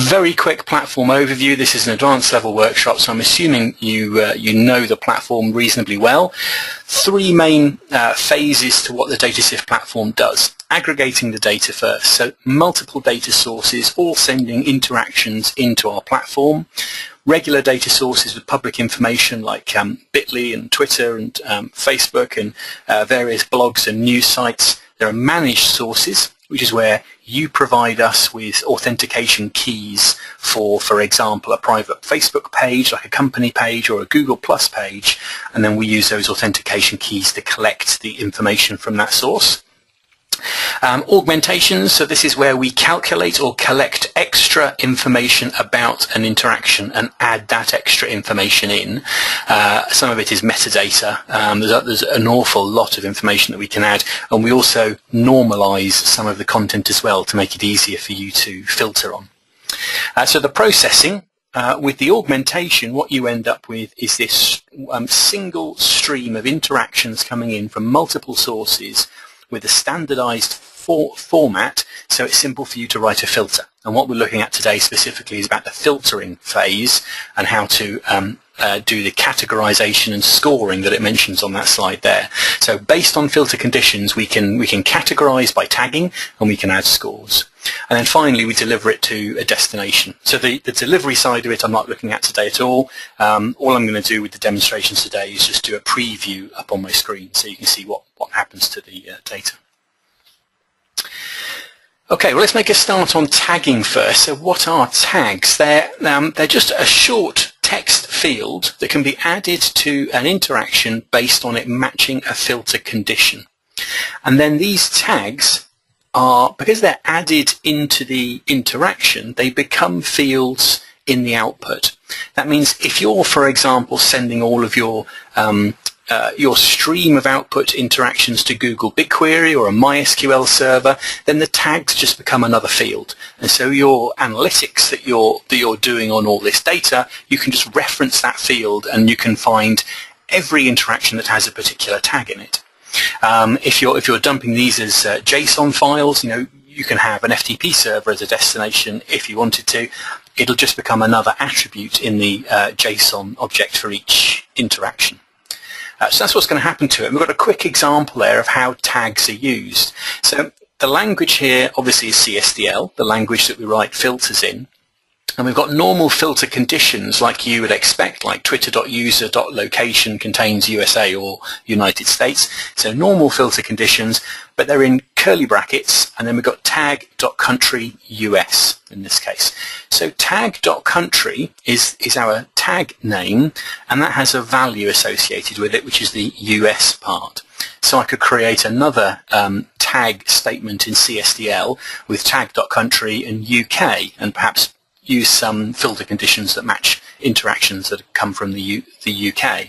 very quick platform overview. This is an advanced level workshop, so I'm assuming you know the platform reasonably well. Three main phases to what the DataSift platform does. Aggregating the data first, so multiple data sources all sending interactions into our platform. Regular data sources with public information like Bitly and Twitter and Facebook and various blogs and news sites. There are managed sources, which is where you provide us with authentication keys for example, a private Facebook page, like a company page or a Google Plus page, and then we use those authentication keys to collect the information from that source. Augmentations, so this is where we calculate or collect extra information about an interaction and add that extra information in. Some of it is metadata. There's an awful lot of information that we can add, and we also normalize some of the content as well to make it easier for you to filter on. So the processing, with the augmentation, what you end up with is this single stream of interactions coming in from multiple sources with a standardized format, so it's simple for you to write a filter. And what we're looking at today specifically is about the filtering phase and how to do the categorization and scoring that it mentions on that slide there. So based on filter conditions, we can categorize by tagging, and we can add scores. And then finally, we deliver it to a destination. So the delivery side of it I'm not looking at today at all. All I'm going to do with the demonstrations today is just do a preview up on my screen so you can see what happens to the data. Okay, well, let's make a start on tagging first. So what are tags? They're just a short text field that can be added to an interaction based on it matching a filter condition. And then these tags are, because they're added into the interaction, they become fields in the output. That means if you're, for example, sending all of your stream of output interactions to Google BigQuery or a MySQL server, then the tags just become another field. And so your analytics that you're doing on all this data, you can just reference that field and you can find every interaction that has a particular tag in it. If you're dumping these as JSON files, you can have an FTP server as a destination if you wanted to. It'll just become another attribute in the JSON object for each interaction. So that's what's going to happen to it. We've got a quick example there of how tags are used. So the language here obviously is CSDL, the language that we write filters in. And we've got normal filter conditions like you would expect, like twitter.user.location contains USA or United States. So normal filter conditions, but they're in curly brackets, and then we've got tag.country US in this case. So tag.country is our tag name, and that has a value associated with it, which is the US part. So I could create another tag statement in CSDL with tag.country and UK, and perhaps use some filter conditions that match interactions that come from the UK.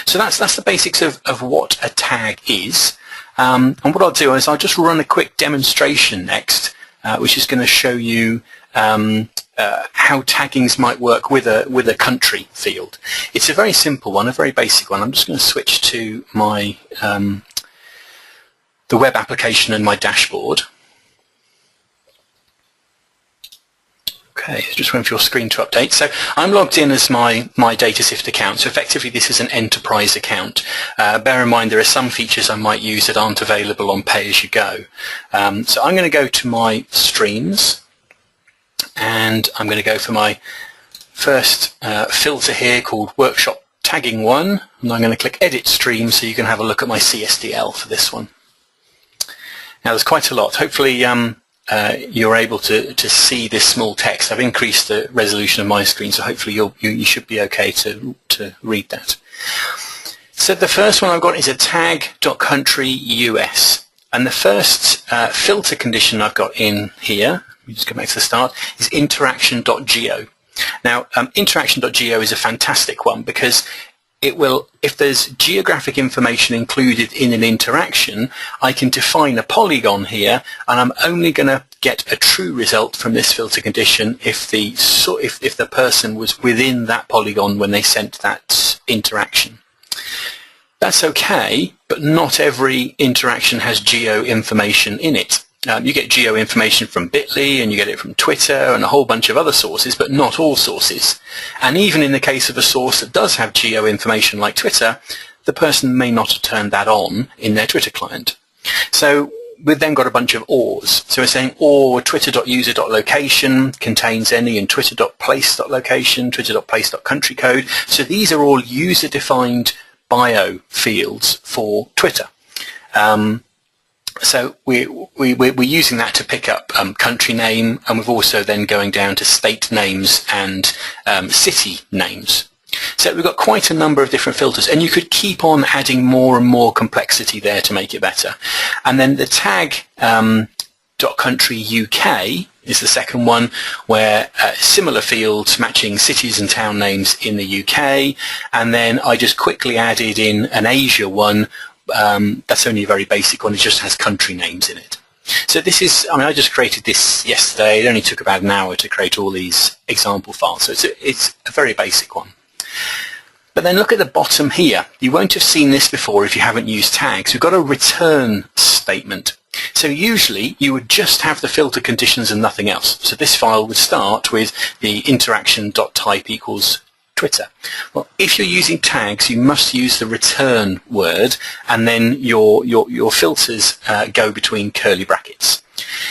So that's the basics of what a tag is. And what I'll do is I'll just run a quick demonstration next, which is going to show you how taggings might work with a country field. It's a very simple one, a very basic one. I'm just going to switch to my the web application and my dashboard. Okay, just waiting for your screen to update. So I'm logged in as my DataSift account. So effectively this is an enterprise account. Bear in mind there are some features I might use that aren't available on pay-as-you-go. So I'm going to go to my streams, and I'm going to go for my first filter here called Workshop Tagging 1, and I'm going to click Edit Stream so you can have a look at my CSDL for this one. Now there's quite a lot. Hopefully you're able to see this small text. I've increased the resolution of my screen, so hopefully you should be okay to read that. So the first one I've got is a tag.country US, and the first filter condition I've got in here, let me just go back to the start, is interaction.geo. Now interaction.geo is a fantastic one because it will, if there's geographic information included in an interaction, I can define a polygon here, and I'm only going to get a true result from this filter condition if the person was within that polygon when they sent that interaction. That's okay, but not every interaction has geo information in it. You get geo information from Bitly and you get it from Twitter and a whole bunch of other sources, but not all sources. And even in the case of a source that does have geo information like Twitter, the person may not have turned that on in their Twitter client. So we've then got a bunch of ORs. So we're saying OR twitter.user.location contains any in twitter.place.location, twitter.place.country code. So these are all user-defined bio fields for Twitter. So we're using that to pick up country name, and we've also then going down to state names and city names. So we've got quite a number of different filters, and you could keep on adding more and more complexity there to make it better. And then the tag .country UK is the second one, where similar fields matching cities and town names in the UK, and then I just quickly added in an Asia one. That's only a very basic one. It just has country names in it. So this is, I just created this yesterday. It only took about an hour to create all these example files. So it's a very basic one. But then look at the bottom here. You won't have seen this before if you haven't used tags. We've got a return statement. So usually you would just have the filter conditions and nothing else. So this file would start with the interaction.type equals Twitter. Well, if you're using tags, you must use the return word, and then your filters go between curly brackets.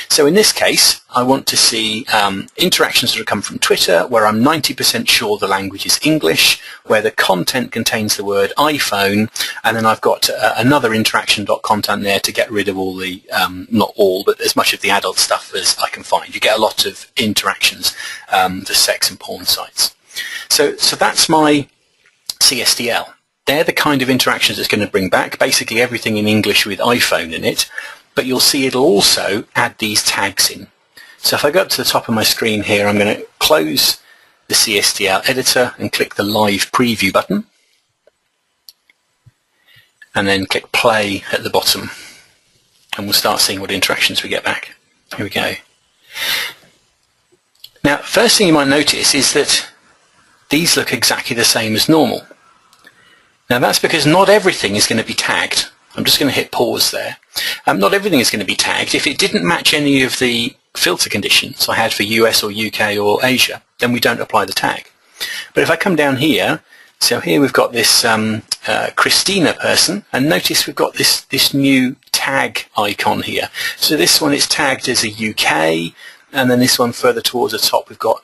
So in this case, I want to see interactions that have come from Twitter, where I'm 90% sure the language is English, where the content contains the word iPhone, and then I've got another interaction.content there to get rid of all the, not all, but as much of the adult stuff as I can find. You get a lot of interactions for sex and porn sites. So that's my CSDL. They're the kind of interactions it's going to bring back, basically everything in English with iPhone in it, but you'll see it'll also add these tags in. So if I go up to the top of my screen here, I'm going to close the CSDL editor and click the live preview button, and then click play at the bottom, and we'll start seeing what interactions we get back. Here we go. Now, first thing you might notice is that these look exactly the same as normal. Now that's because not everything is going to be tagged. I'm just going to hit pause there. Not everything is going to be tagged. If it didn't match any of the filter conditions I had for US or UK or Asia, then we don't apply the tag. But if I come down here, so here we've got this Christina person, and notice we've got this new tag icon here. So this one is tagged as a UK, and then this one further towards the top we've got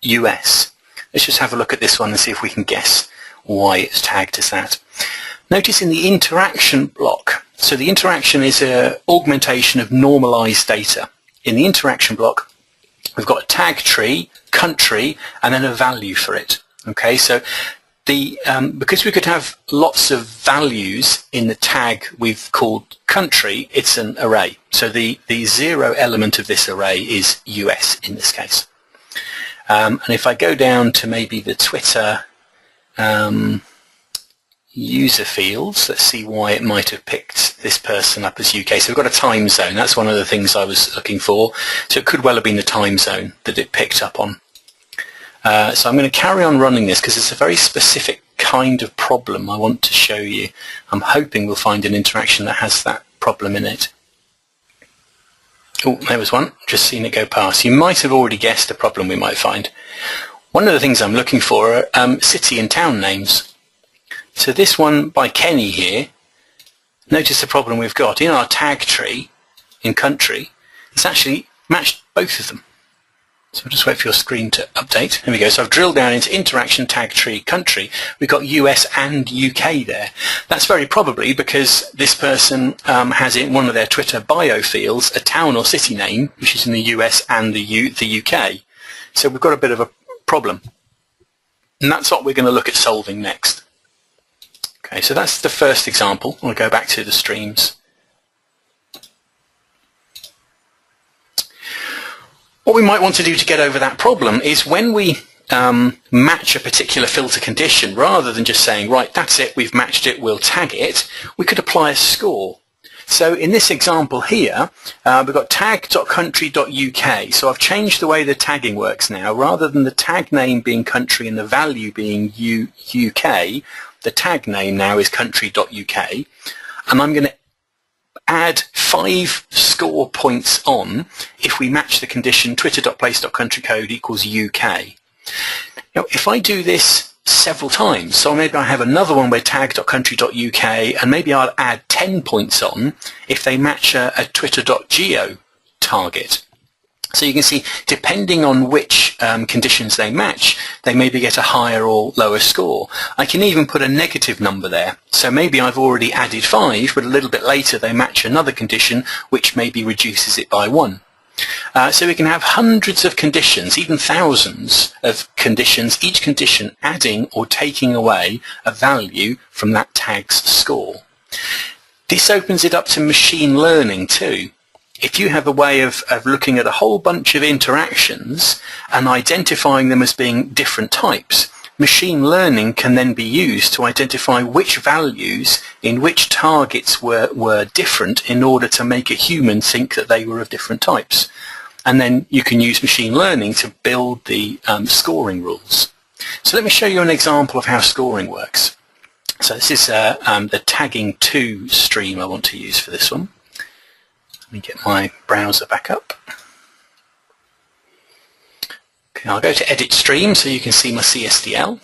US. Let's just have a look at this one and see if we can guess why it's tagged as that. Notice in the interaction block, so the interaction is an augmentation of normalized data. In the interaction block, we've got a tag tree, country, and then a value for it. Okay, so because we could have lots of values in the tag we've called country, it's an array. So the 0 element of this array is US in this case. And if I go down to maybe the Twitter user fields, let's see why it might have picked this person up as UK. So we've got a time zone. That's one of the things I was looking for. So it could well have been the time zone that it picked up on. So I'm going to carry on running this because it's a very specific kind of problem I want to show you. I'm hoping we'll find an interaction that has that problem in it. Oh, there was one. Just seen it go past. You might have already guessed the problem we might find. One of the things I'm looking for are city and town names. So this one by Kenny here, notice the problem we've got. In our tag tree in country, it's actually matched both of them. So I'll just wait for your screen to update. There we go. So I've drilled down into interaction tag tree country. We've got US and UK there. That's very probably because this person has in one of their Twitter bio fields a town or city name, which is in the US and the UK. So we've got a bit of a problem. And that's what we're going to look at solving next. Okay, so that's the first example. I'll go back to the streams. What we might want to do to get over that problem is when we match a particular filter condition, rather than just saying, right, that's it, we've matched it, we'll tag it, we could apply a score. So in this example here, we've got tag.country.uk. So I've changed the way the tagging works now. Rather than the tag name being country and the value being UK, the tag name now is country.uk. And I'm going to add 5 score points on if we match the condition twitter.place.countrycode equals UK. Now, if I do this several times, so maybe I have another one where tag.country.uk, and maybe I'll add 10 points on if they match a twitter.geo target. So you can see, depending on which conditions they match, they maybe get a higher or lower score. I can even put a negative number there. So maybe I've already added 5, but a little bit later they match another condition, which maybe reduces it by 1. So we can have hundreds of conditions, even thousands of conditions, each condition adding or taking away a value from that tag's score. This opens it up to machine learning too. If you have a way of looking at a whole bunch of interactions and identifying them as being different types, machine learning can then be used to identify which values in which targets were different in order to make a human think that they were of different types. And then you can use machine learning to build the scoring rules. So let me show you an example of how scoring works. So this is the tagging 2 stream I want to use for this one. Let me get my browser back up. Okay, I'll go to Edit Stream so you can see my CSDL.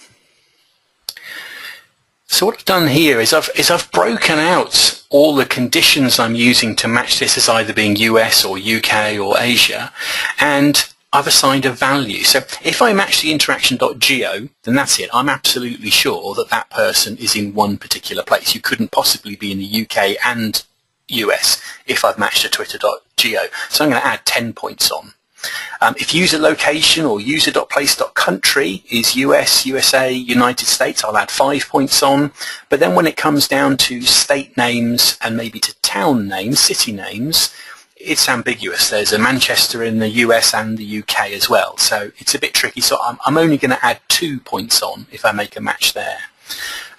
So what I've done here is I've broken out all the conditions I'm using to match this as either being US or UK or Asia, and I've assigned a value. So if I match the interaction.geo, then that's it. I'm absolutely sure that that person is in one particular place. You couldn't possibly be in the UK and US if I've matched a twitter.geo. So I'm going to add 10 points on. If user location or user.place.country is US, USA, United States, I'll add 5 points on. But then when it comes down to state names and maybe to town names, city names, it's ambiguous. There's a Manchester in the US and the UK as well. So it's a bit tricky. So I'm only going to add 2 points on if I make a match there.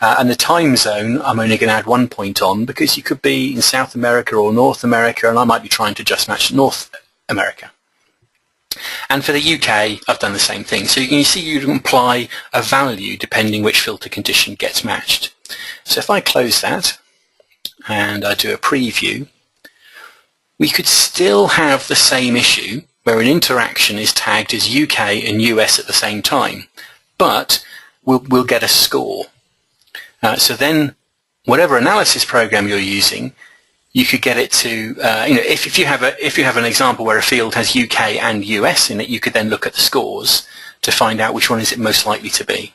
And the time zone, I'm only going to add 1 point on because you could be in South America or North America, and I might be trying to just match North America. And for the UK, I've done the same thing. So you can see you can apply a value depending which filter condition gets matched. So if I close that and I do a preview, we could still have the same issue where an interaction is tagged as UK and US at the same time, but we'll get a score. So then whatever analysis program you're using, you could get it to, if you have an example where a field has UK and US in it, you could then look at the scores to find out which one is it most likely to be.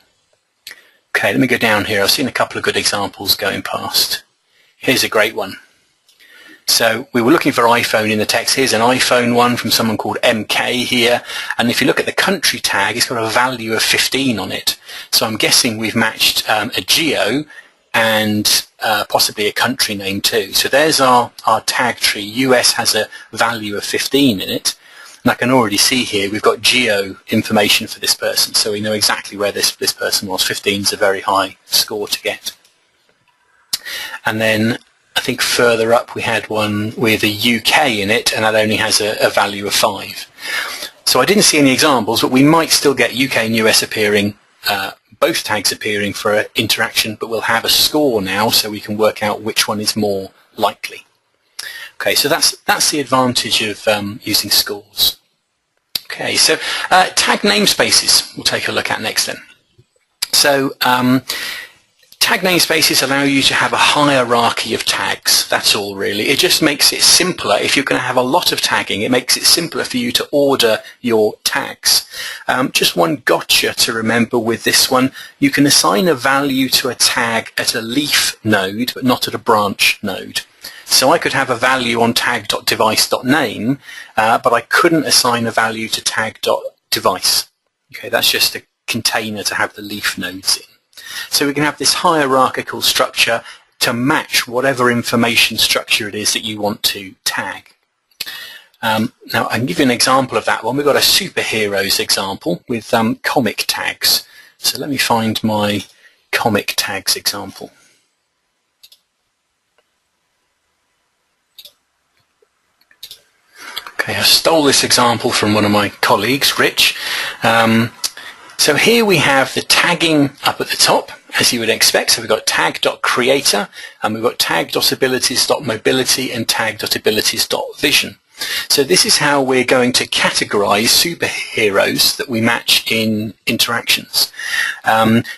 Okay, let me go down here. I've seen a couple of good examples going past. Here's a great one. So we were looking for iPhone in the text. Here's an iPhone one from someone called MK here. And if you look at the country tag, it's got a value of 15 on it. So I'm guessing we've matched a geo and possibly a country name too. So there's our tag tree. US has a value of 15 in it. And I can already see here we've got geo information for this person. So we know exactly where this person was. 15 is a very high score to get. And then I think further up we had one with a UK in it, and that only has a value of 5. So I didn't see any examples, but we might still get UK and US appearing, both tags appearing for an interaction, but we'll have a score now so we can work out which one is more likely. Okay, so that's the advantage of using scores. Okay, so tag namespaces we'll take a look at next then. So tag namespaces allow you to have a hierarchy of tags. That's all really. It just makes it simpler. If you're going to have a lot of tagging, it makes it simpler for you to order your tags. Just one gotcha to remember with this one. You can assign a value to a tag at a leaf node, but not at a branch node. So I could have a value on tag.device.name, but I couldn't assign a value to tag.device. Okay, that's just a container to have the leaf nodes in. So we can have this hierarchical structure to match whatever information structure it is that you want to tag. Now I can give you an example of that one. We've got a superheroes example with comic tags. So let me find my comic tags example. Okay, I stole this example from one of my colleagues, Rich. So here we have the tagging up at the top, as you would expect. So we've got tag.creator, and we've got tag.abilities.mobility and tag.abilities.vision. So this is how we're going to categorize superheroes that we match in interactions.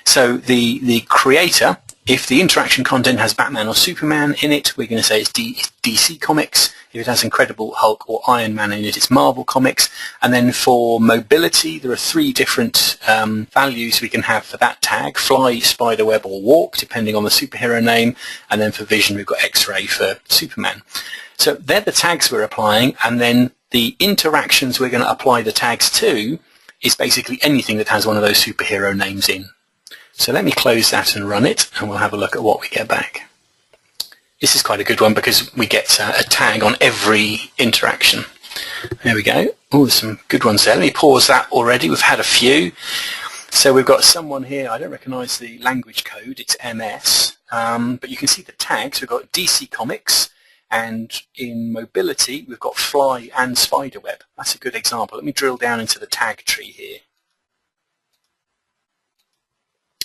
So the creator, if the interaction content has Batman or Superman in it, we're going to say it's DC Comics. If it has Incredible Hulk or Iron Man in it, it's Marvel Comics. And then for mobility, there are 3 different values we can have for that tag: fly, spider web, or walk, depending on the superhero name. And then for vision, we've got X-ray for Superman. So they're the tags we're applying, and then the interactions we're going to apply the tags to is basically anything that has one of those superhero names in. So let me close that and run it, and we'll have a look at what we get back. This is quite a good one because we get a tag on every interaction. There we go. Oh, there's some good ones there. Let me pause that already. We've had a few. So we've got someone here. I don't recognize the language code. It's MS. But you can see the tags. We've got DC Comics. And in mobility, we've got fly and spiderweb. That's a good example. Let me drill down into the tag tree here.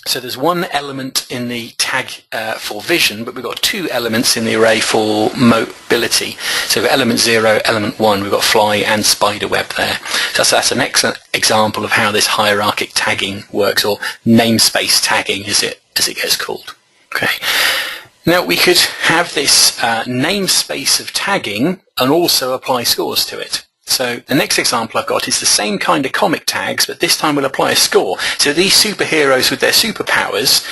So there's one element in the tag for vision, but we've got 2 elements in the array for mobility. So we've got element 0, element 1, we've got fly and spiderweb there. So that's an excellent example of how this hierarchic tagging works, or namespace tagging as it gets called. Okay. Now we could have this namespace of tagging and also apply scores to it. So the next example I've got is the same kind of comic tags, but this time we'll apply a score. So these superheroes with their superpowers,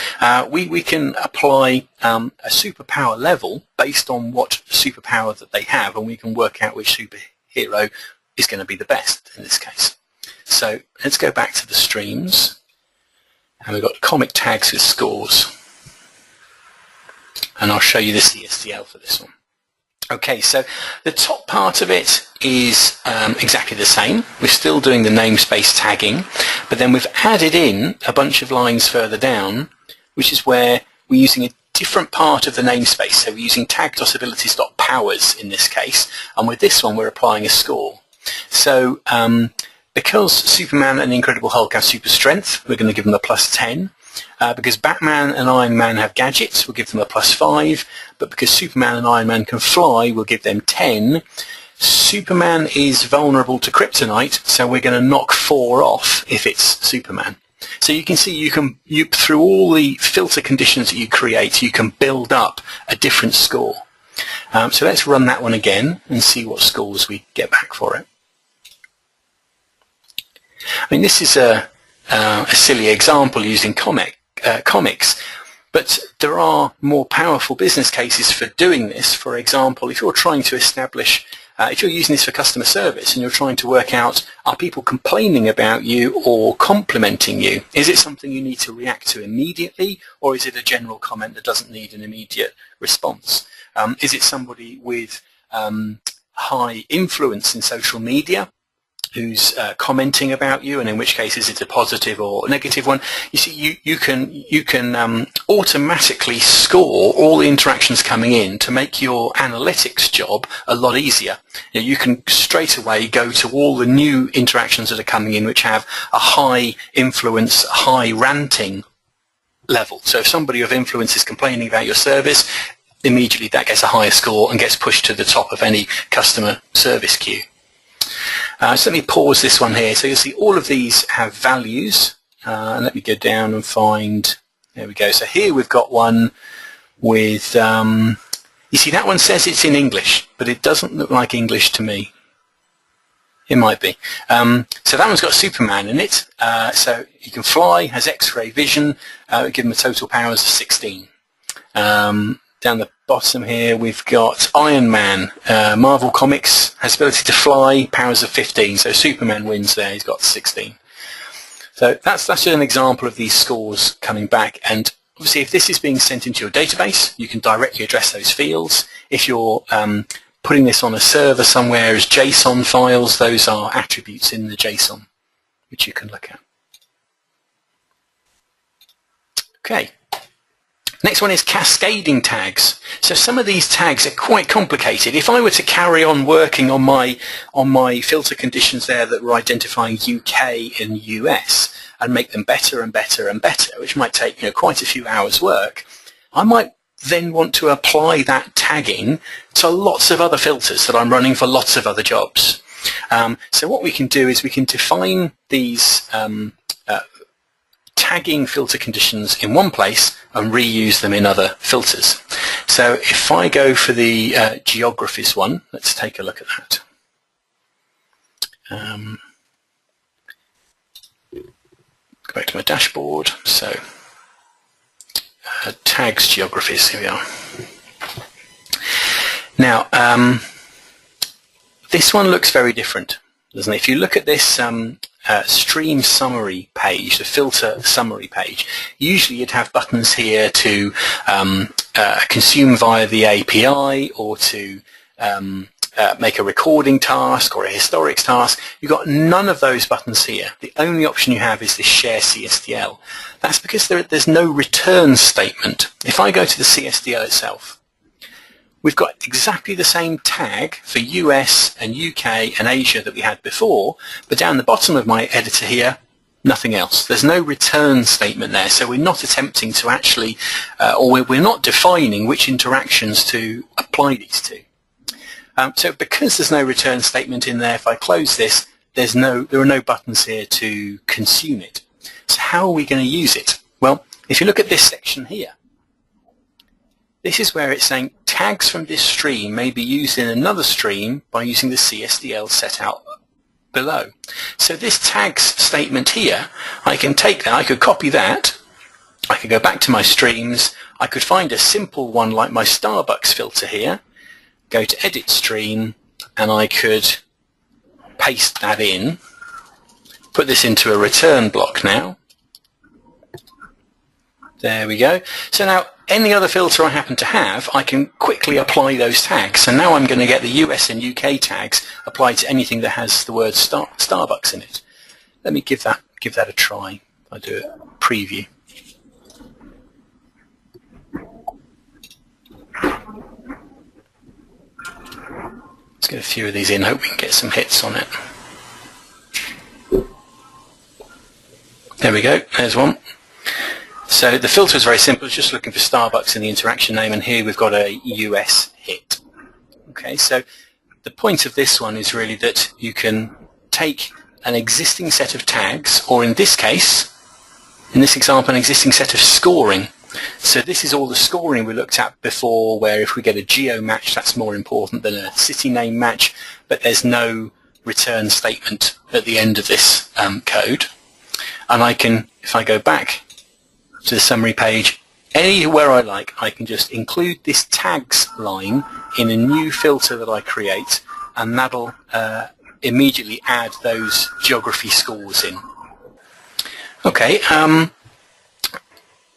we can apply a superpower level based on what superpower that they have, and we can work out which superhero is going to be the best in this case. So let's go back to the streams, and we've got comic tags with scores. And I'll show you the CSDL for this one. Okay, so the top part of it is exactly the same. We're still doing the namespace tagging, but then we've added in a bunch of lines further down, which is where we're using a different part of the namespace. So we're using tag.abilities.powers in this case, and with this one we're applying a score. So because Superman and the Incredible Hulk have super strength, we're going to give them a +10. Because Batman and Iron Man have gadgets, we'll give them a +5, but because Superman and Iron Man can fly, we'll give them 10. Superman is vulnerable to kryptonite, so we're going to knock 4 off if it's Superman. So you can see through all the filter conditions that you create, you can build up a different score. So let's run that one again and see what scores we get back for it. I mean, this is a silly example using comics, but there are more powerful business cases for doing this. For example, if you're trying to establish, if you're using this for customer service and you're trying to work out, are people complaining about you or complimenting you? Is it something you need to react to immediately, or is it a general comment that doesn't need an immediate response? Is it somebody with high influence in social media who's commenting about you, and in which case is it a positive or negative one? You see, you can automatically score all the interactions coming in to make your analytics job a lot easier. You can straight away go to all the new interactions that are coming in which have a high influence, high ranting level. So if somebody of influence is complaining about your service, immediately that gets a higher score and gets pushed to the top of any customer service queue. So let me pause this one here. So you'll see all of these have values. And let me go down and find, there we go. So here we've got one with, you see that one says it's in English, but it doesn't look like English to me. It might be. So that one's got Superman in it. So he can fly, has X-ray vision, give him a total powers of 16. Down the bottom here we've got Iron Man. Marvel Comics has ability to fly, powers of 15. So Superman wins there, he's got 16. So that's just an example of these scores coming back. And obviously if this is being sent into your database, you can directly address those fields. If you're putting this on a server somewhere as JSON files, those are attributes in the JSON which you can look at. Okay. Next one is cascading tags. So some of these tags are quite complicated. If I were to carry on working on my filter conditions there that were identifying UK and US, and make them better and better and better, which might take quite a few hours work, I might then want to apply that tagging to lots of other filters that I'm running for lots of other jobs. So what we can do is we can define these tagging filter conditions in one place and reuse them in other filters. So if I go for the geographies one, let's take a look at that. Go back to my dashboard. So tags geographies, here we are. Now this one looks very different, doesn't it? If you look at this stream summary page, the filter summary page, usually you'd have buttons here to consume via the API, or to make a recording task or a historics task. You've got none of those buttons here. The only option you have is this share CSDL. That's because there's no return statement. If I go to the CSDL itself, we've got exactly the same tag for US and UK and Asia that we had before, but down the bottom of my editor here, nothing else. There's no return statement there, so we're not attempting to actually, or we're not defining which interactions to apply these to. So because there's no return statement in there, if I close this, there are no buttons here to consume it. So how are we going to use it? Well, if you look at this section here, this is where it's saying tags from this stream may be used in another stream by using the CSDL set out below. So this tags statement here, I can take that, I could copy that, I could go back to my streams, I could find a simple one like my Starbucks filter here, go to edit stream, and I could paste that in, put this into a return block now. There we go. So now any other filter I happen to have, I can quickly apply those tags. So now I'm going to get the US and UK tags applied to anything that has the word Starbucks in it. Let me give that a try. I'll do a preview. Let's get a few of these in, hope we can get some hits on it. There we go, there's one. So the filter is very simple, it's just looking for Starbucks in the interaction name, and here we've got a US hit. Okay, so the point of this one is really that you can take an existing set of tags, or in this case, in this example, an existing set of scoring. So this is all the scoring we looked at before, where if we get a geo match, that's more important than a city name match, but there's no return statement at the end of this code. And I can, if I go back to the summary page, anywhere I like, I can just include this tags line in a new filter that I create, and that'll immediately add those geography scores in. Okay,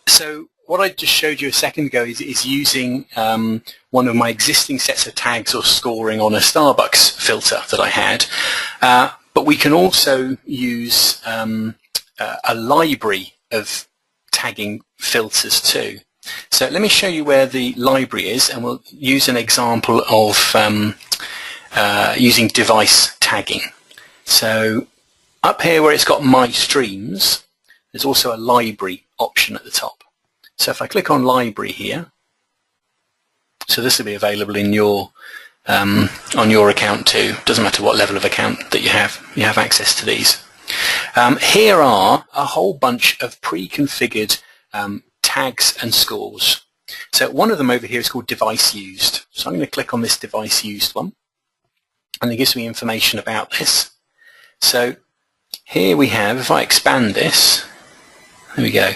so what I just showed you a second ago is using one of my existing sets of tags or scoring on a Starbucks filter that I had, but we can also use a library of tagging filters too. So let me show you where the library is, and we'll use an example of using device tagging. So up here where it's got my streams, there's also a library option at the top. So if I click on library here, so this will be available in your on your account too. Doesn't matter what level of account that you have access to these. Here are a whole bunch of pre-configured tags and scores. So one of them over here is called device used. So I'm going to click on this device used one, and it gives me information about this. So here we have, if I expand this, there we go.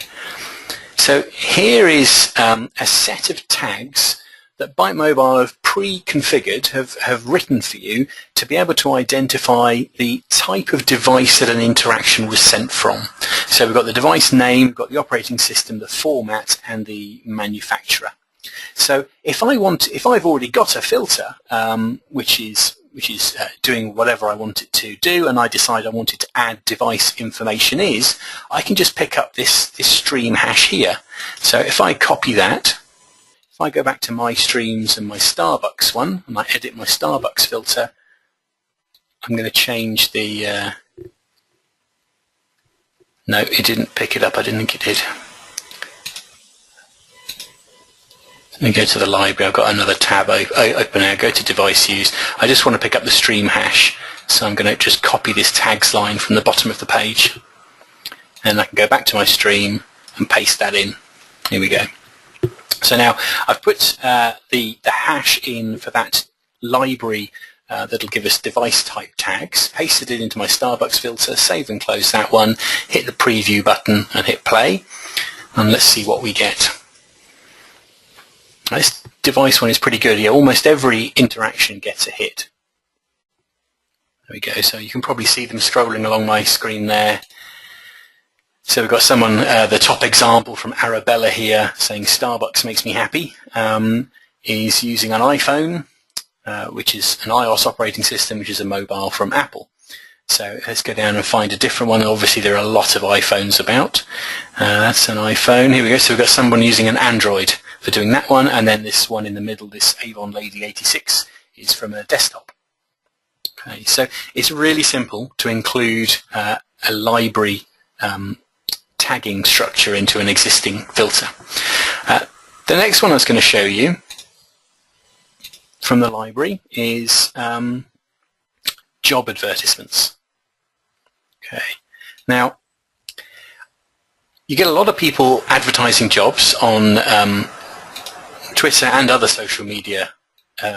So here is a set of tags that Byte Mobile have pre-configured, have written for you to be able to identify the type of device that an interaction was sent from. So we've got the device name, we've got the operating system, the format, and the manufacturer. So if I've already got a filter which is doing whatever I want it to do, and I decide I wanted to add device information I can just pick up this stream hash here. So if I copy that, if I go back to my streams and my Starbucks one, and I edit my Starbucks filter, I'm going to change the No, it didn't pick it up. I didn't think it did. Let me go to the library. I've got another tab open now. Go to device use. I just want to pick up the stream hash. So I'm going to just copy this tags line from the bottom of the page. And I can go back to my stream and paste that in. Here we go. So now I've put the hash in for that library that'll give us device type tags, pasted it into my Starbucks filter, save and close that one, hit the preview button and hit play. And let's see what we get. This device one is pretty good. Yeah, almost every interaction gets a hit. There we go. So you can probably see them scrolling along my screen there. So we've got someone, the top example from Arabella here, saying Starbucks makes me happy, is using an iPhone, which is an iOS operating system, which is a mobile from Apple. So let's go down and find a different one. Obviously there are a lot of iPhones about. That's an iPhone. Here we go. So we've got someone using an Android for doing that one, and then this one in the middle, this Avon Lady 86, is from a desktop. Okay, so it's really simple to include a library tagging structure into an existing filter. The next one I was going to show you from the library is job advertisements. Okay, now you get a lot of people advertising jobs on Twitter and other social media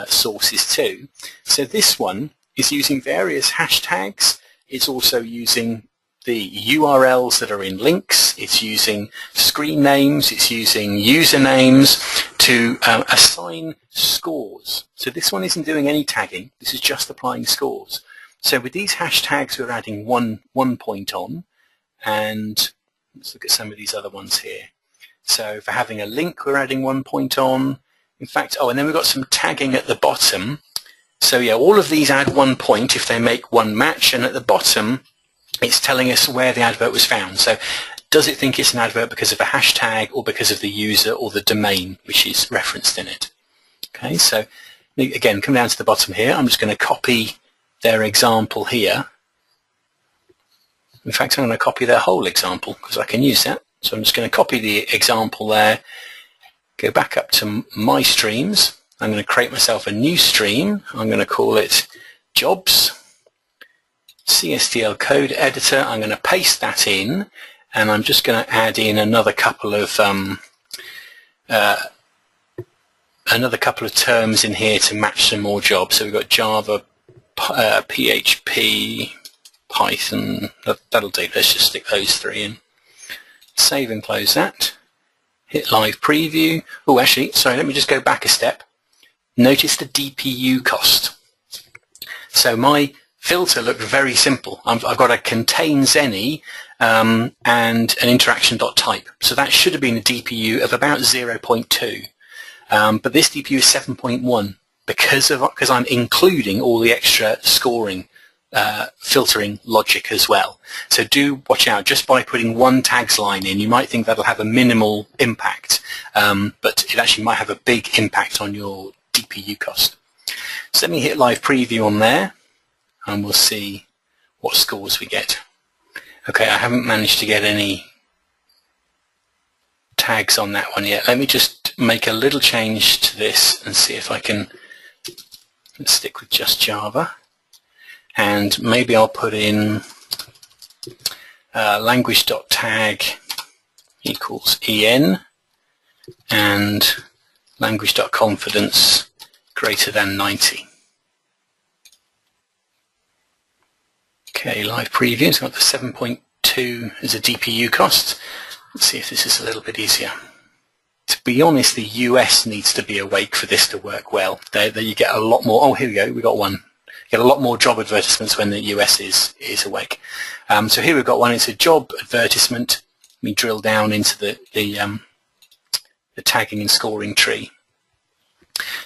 sources too. So this one is using various hashtags. It's also using the URLs that are in links. It's using screen names. It's using usernames to assign scores. So this one isn't doing any tagging. This is just applying scores. So with these hashtags, we're adding one point on, and let's look at some of these other ones here. So for having a link, we're adding 1 point on. In fact, and then we've got some tagging at the bottom. So yeah, all of these add 1 point if they make one match, and at the bottom, it's telling us where the advert was found. So does it think it's an advert because of a hashtag or because of the user or the domain which is referenced in it? Okay, so again, come down to the bottom here. I'm just going to copy their example here. In fact, I'm going to copy their whole example because I can use that. So I'm just going to copy the example there, go back up to my streams. I'm going to create myself a new stream. I'm going to call it Jobs. CSDL code editor. I'm going to paste that in, and I'm just going to add in another couple of terms in here to match some more jobs. So we've got Java, PHP, Python. That'll do. Let's just stick those three in. Save and close that. Hit live preview. Oh, actually, sorry. Let me just go back a step. Notice the DPU cost. So my filter looked very simple. I've got a contains any and an interaction.type. So that should have been a DPU of about 0.2. But this DPU is 7.1 because I'm including all the extra scoring filtering logic as well. So do watch out. Just by putting one tags line in, you might think that'll have a minimal impact, but it actually might have a big impact on your DPU cost. So let me hit live preview on there, and we'll see what scores we get. Okay, I haven't managed to get any tags on that one yet. Let me just make a little change to this and see if I can stick with just Java. And maybe I'll put in language.tag equals en and language.confidence greater than 90. Okay, live preview. It's got the 7.2 as a DPU cost. Let's see if this is a little bit easier. To be honest, the US needs to be awake for this to work well. There you get a lot more. Oh, here we go. We got one. You get a lot more job advertisements when the US is awake. So here we've got one. It's a job advertisement. Let me drill down into the tagging and scoring tree.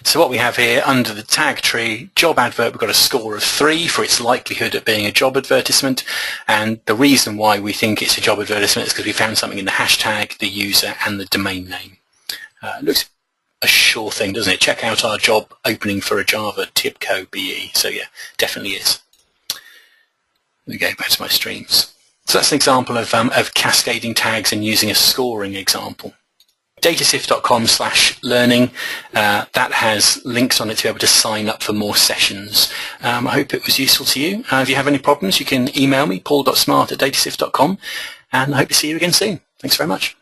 So what we have here under the tag tree, job advert, we've got a score of 3 for its likelihood of being a job advertisement. And the reason why we think it's a job advertisement is because we found something in the hashtag, the user, and the domain name. It looks a sure thing, doesn't it? Check out our job opening for a Java TIBCO BE. So yeah, definitely is. Let me go back to my streams. So that's an example of cascading tags and using a scoring example. DataSift.com/learning, that has links on it to be able to sign up for more sessions. I hope it was useful to you. If you have any problems, you can email me, paul.smart@datasift.com, and I hope to see you again soon. Thanks very much.